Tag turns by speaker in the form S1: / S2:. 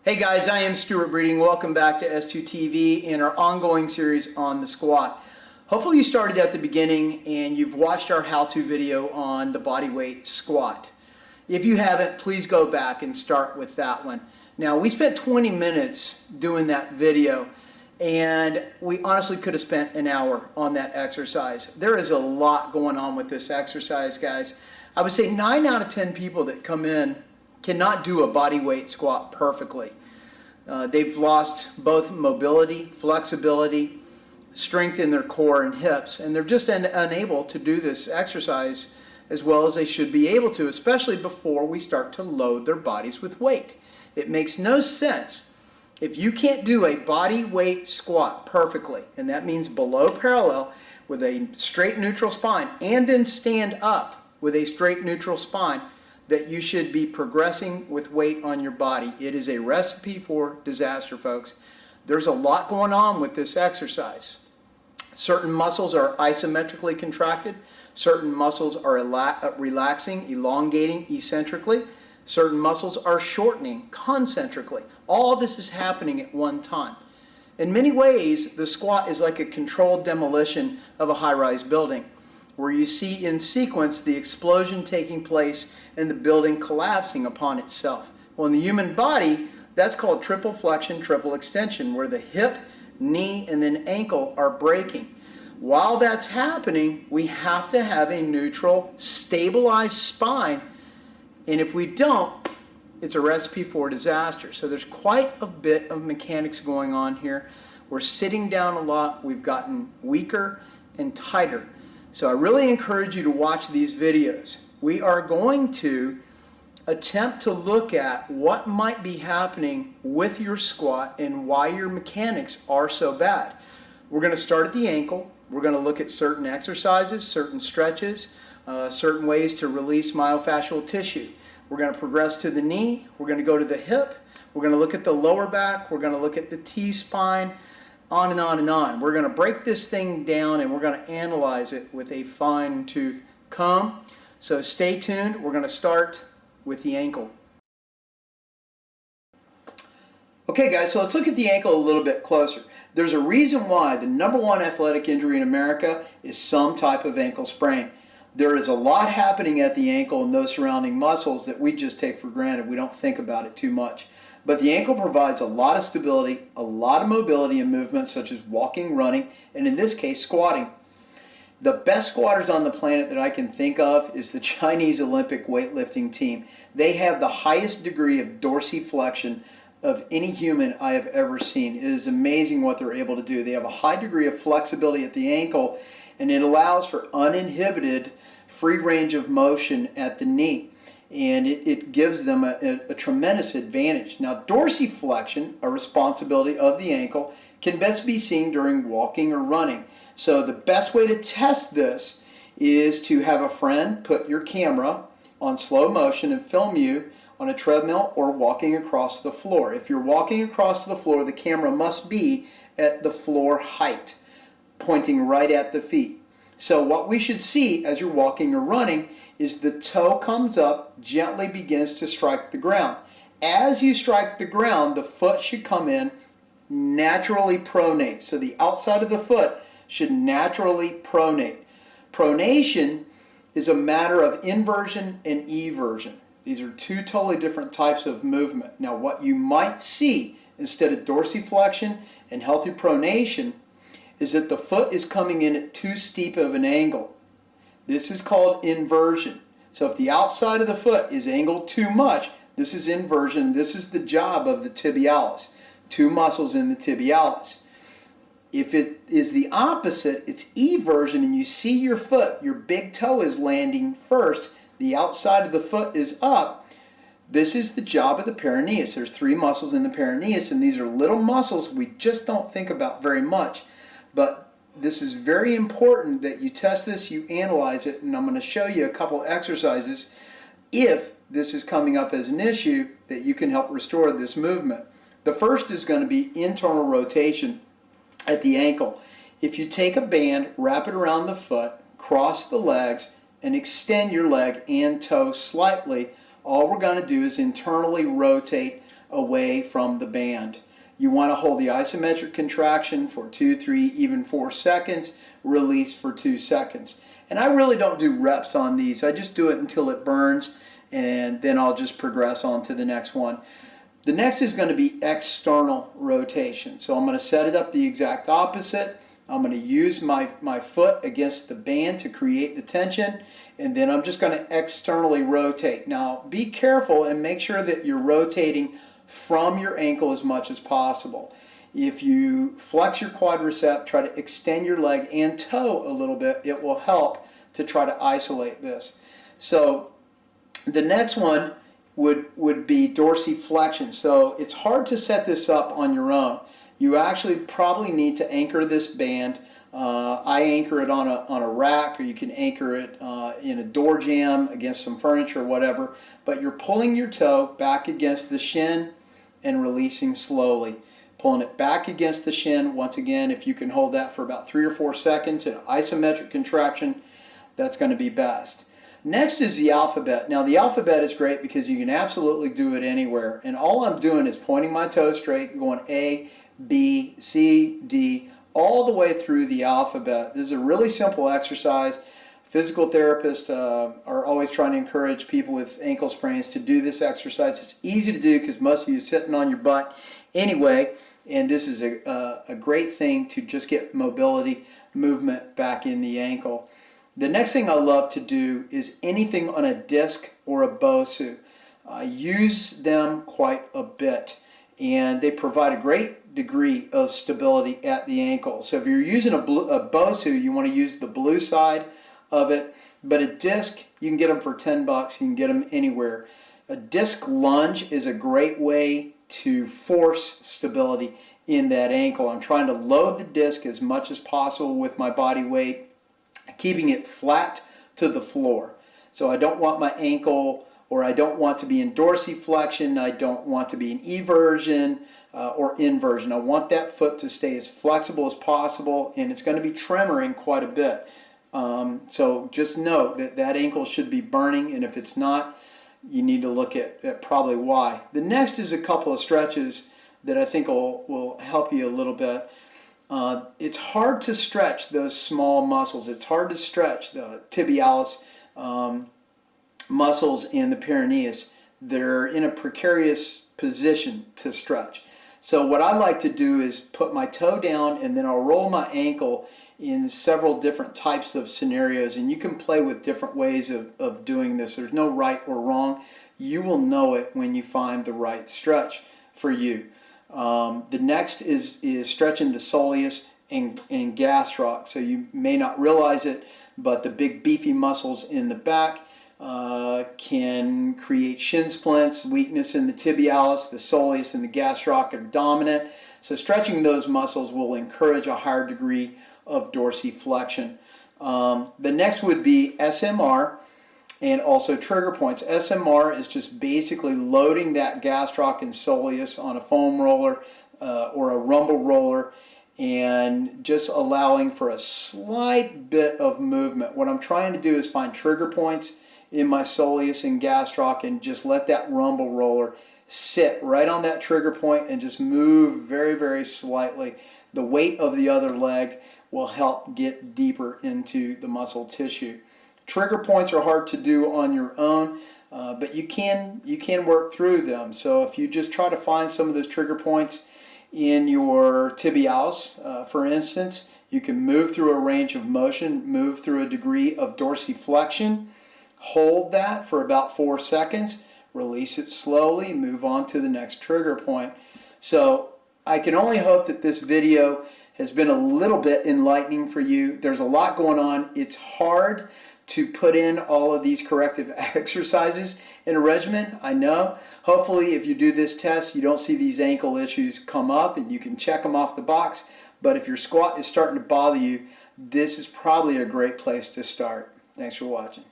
S1: Hey guys, I am Stuart Breeding. Welcome back to S2TV and our ongoing series on the squat. Hopefully you started at the beginning and you've watched our how-to video on the bodyweight squat. If you haven't, please go back and start with that one. Now, we spent 20 minutes doing that video and we honestly could have spent an hour on that exercise. There is a lot going on with this exercise, guys. I would say 9 out of 10 people that come in cannot do a body weight squat perfectly. They've lost both mobility, flexibility, strength in their core and hips, and they're just unable to do this exercise as well as they should be able to, especially before we start to load their bodies with weight. It makes no sense if you can't do a body weight squat perfectly, and that means below parallel with a straight neutral spine, and then stand up with a straight neutral spine, that you should be progressing with weight on your body. It is a recipe for disaster, folks. There's a lot going on with this exercise. Certain muscles are isometrically contracted. Certain muscles are relaxing, elongating eccentrically. Certain muscles are shortening concentrically. All this is happening at one time. In many ways, the squat is like a controlled demolition of a high-rise building, where you see in sequence the explosion taking place and the building collapsing upon itself. Well, in the human body, that's called triple flexion, triple extension, where the hip, knee, and then ankle are breaking. While that's happening, we have to have a neutral, stabilized spine, and if we don't, it's a recipe for disaster. So there's quite a bit of mechanics going on here. We're sitting down a lot, we've gotten weaker and tighter. So I really encourage you to watch these videos. We are going to attempt to look at what might be happening with your squat and why your mechanics are so bad. We're going to start at the ankle. We're going to look at certain exercises, certain stretches, certain ways to release myofascial tissue. We're going to progress to the knee. We're going to go to the hip. We're going to look at the lower back. We're going to look at the T-spine. On and on and on. We're going to break this thing down and we're going to analyze it with a fine-tooth comb. So stay tuned. We're going to start with the ankle. Okay guys, so let's look at the ankle a little bit closer. There's a reason why the #1 athletic injury in America is some type of ankle sprain. There is a lot happening at the ankle and those surrounding muscles that we just take for granted. We don't think about it too much. But the ankle provides a lot of stability, a lot of mobility and movement, such as walking, running, and in this case, squatting. The best squatters on the planet that I can think of is the Chinese Olympic weightlifting team. They have the highest degree of dorsiflexion of any human I have ever seen. It is amazing what they're able to do. They have a high degree of flexibility at the ankle, and it allows for uninhibited free range of motion at the knee. And it gives them a tremendous advantage. Now, dorsiflexion, a responsibility of the ankle, can best be seen during walking or running. So the best way to test this is to have a friend put your camera on slow motion and film you on a treadmill or walking across the floor. If you're walking across the floor, the camera must be at the floor height, pointing right at the feet. So what we should see as you're walking or running is the toe comes up, gently begins to strike the ground. As you strike the ground, the foot should come in naturally pronate. So the outside of the foot should naturally pronate. Pronation is a matter of inversion and eversion. These are two totally different types of movement. Now what you might see instead of dorsiflexion and healthy pronation is that the foot is coming in at too steep of an angle. This is called inversion. So if the outside of the foot is angled too much, this is inversion. This is the job of the tibialis, two muscles in the tibialis. If it is the opposite, it's eversion, and you see your foot, your big toe is landing first, the outside of the foot is up. This is the job of the peroneus. There's 3 muscles in the peroneus, and these are little muscles we just don't think about very much. But this is very important that you test this, you analyze it, and I'm going to show you a couple exercises if this is coming up as an issue that you can help restore this movement. The first is going to be internal rotation at the ankle. If you take a band, wrap it around the foot, cross the legs, and extend your leg and toe slightly, all we're going to do is internally rotate away from the band. You want to hold the isometric contraction for 2, 3, even 4 seconds, release for 2 seconds. And I really don't do reps on these. I just do it until it burns, and then I'll just progress on to the next one. The next is going to be external rotation. So I'm going to set it up the exact opposite. I'm going to use my foot against the band to create the tension, and then I'm just going to externally rotate. Now be careful and make sure that you're rotating from your ankle as much as possible. If you flex your quadricep, try to extend your leg and toe a little bit, it will help to try to isolate this. So the next one would be dorsiflexion. So it's hard to set this up on your own. You actually probably need to anchor this band. I anchor it on a rack, or you can anchor it in a door jamb against some furniture or whatever. But you're pulling your toe back against the shin and releasing slowly. Pulling it back against the shin. Once again, if you can hold that for about 3 or 4 seconds in isometric contraction, that's going to be best. Next is the alphabet. Now the alphabet is great because you can absolutely do it anywhere. And all I'm doing is pointing my toe straight, going A, B, C, D, all the way through the alphabet. This is a really simple exercise. Physical therapists are always trying to encourage people with ankle sprains to do this exercise. It's easy to do because most of you are sitting on your butt anyway, and this is a great thing to just get mobility, movement back in the ankle. The next thing I love to do is anything on a disc or a BOSU. I use them quite a bit, and they provide a great degree of stability at the ankle. So if you're using a BOSU, you want to use the blue side of it, but a disc, you can get them for $10. You can get them anywhere. A disc lunge is a great way to force stability in that ankle. I'm trying to load the disc as much as possible with my body weight, keeping it flat to the floor. So I don't want my ankle, or I don't want to be in dorsiflexion, I don't want to be in eversion or inversion. I want that foot to stay as flexible as possible, and it's going to be tremoring quite a bit. So just note that that ankle should be burning, and if it's not, you need to look at probably why. The next is a couple of stretches that I think will help you a little bit. It's hard to stretch those small muscles. It's hard to stretch the tibialis muscles in the peroneus. They're in a precarious position to stretch. So what I like to do is put my toe down, and then I'll roll my ankle in several different types of scenarios, and you can play with different ways of doing this. There's no right or wrong. You will know it when you find the right stretch for you. The next is stretching the soleus and gastroc. So you may not realize it, but the big beefy muscles in the back can create shin splints, weakness in the tibialis, the soleus and the gastroc are dominant. So stretching those muscles will encourage a higher degree of dorsiflexion. The next would be SMR and also trigger points. SMR is just basically loading that gastroc and soleus on a foam roller or a rumble roller, and just allowing for a slight bit of movement. What I'm trying to do is find trigger points in my soleus and gastroc and just let that rumble roller sit right on that trigger point and just move very, very slightly. The weight of the other leg will help get deeper into the muscle tissue. Trigger points are hard to do on your own, but you can work through them. So if you just try to find some of those trigger points in your tibialis, for instance, you can move through a range of motion, move through a degree of dorsiflexion, hold that for about 4 seconds, release it slowly, move on to the next trigger point. So I can only hope that this video has been a little bit enlightening for you. There's a lot going on. It's hard to put in all of these corrective exercises in a regimen, I know. Hopefully if you do this test, you don't see these ankle issues come up and you can check them off the box. But if your squat is starting to bother you, this is probably a great place to start. Thanks for watching.